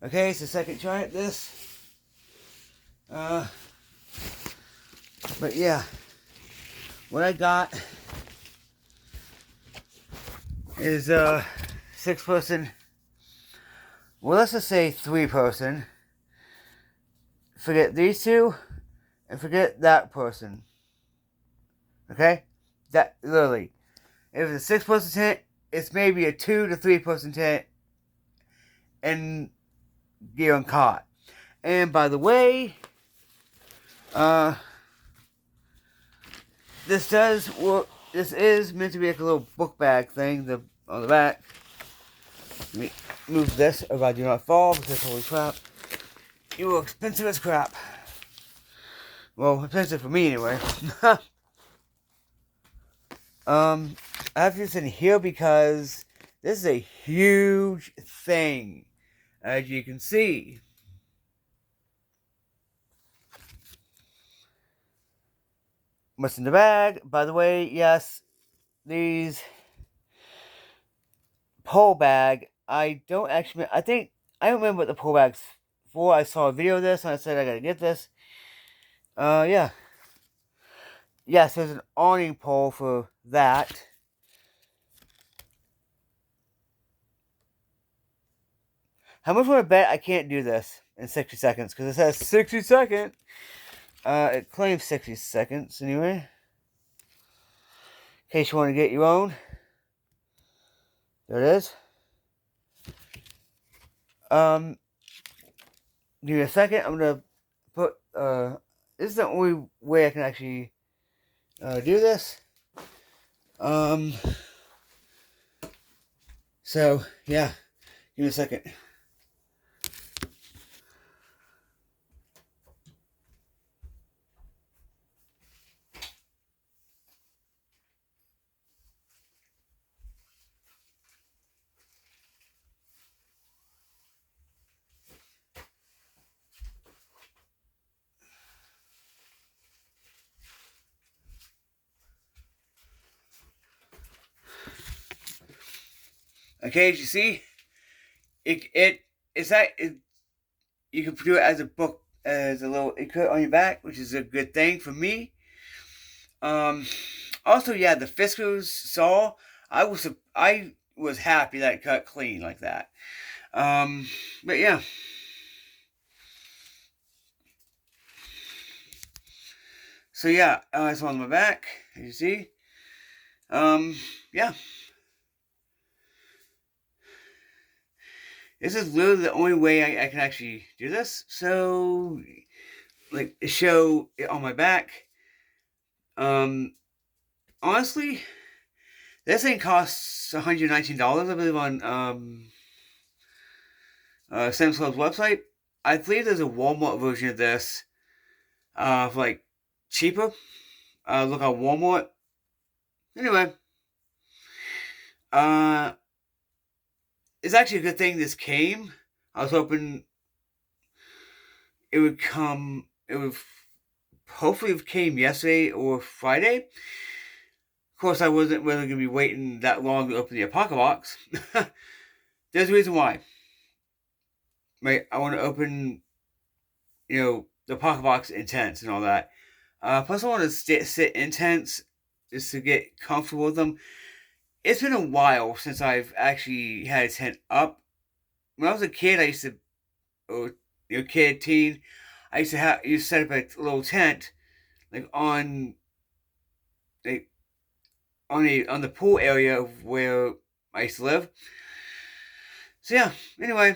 Okay, it's the second try at this. But yeah, what I got is 6-person. Well, let's just say 3-person. Forget these two, and forget that person. Okay, that literally. If it's a 6-person tent, it's maybe a 2 to 3-person tent, and gear and cot. And by the way, this does work. This is meant to be like a little book bag thing. On the back. Let me move this if I do not fall, because holy crap, you were expensive as crap. Well, expensive for me anyway. I have this in here because this is a huge thing, as you can see. What's in the bag? By the way, yes, these pole bag. I don't remember what the pole bag's for. I saw a video of this and I said I gotta get this. Yeah. Yes, there's an awning pole for that. How much would I bet I can't do this in 60 seconds? Because it says 60 seconds. It claims 60 seconds anyway. In case you want to get your own. There it is. Give me a second. I'm gonna put this is the only way I can actually do this. So yeah. Give me a second. Okay, as you see, you can do it as a book, as a little ikat on your back, which is a good thing for me. Also, yeah, the Fiskars saw. I was happy that it cut clean like that. But yeah. So yeah, it's on my back, as you see. Yeah. This is literally the only way I can actually do this. So, like, show it on my back. Honestly, this thing costs $119, I believe, on Sam's Club's website. I believe there's a Walmart version of this, for like cheaper. Look on Walmart. Anyway, it's actually a good thing this came. I was hoping it would come. It would hopefully it came yesterday or Friday. Of course, I wasn't really going to be waiting that long to open the Apocabox. There's a reason why. Right, I want to open, the Apocabox Intense and all that. Plus, I want to sit Intense just to get comfortable with them. It's been a while since I've actually had a tent up. When I was a kid, I used to, or teen, I used to set up a little tent, like like on the pool area of where I used to live. So yeah. Anyway,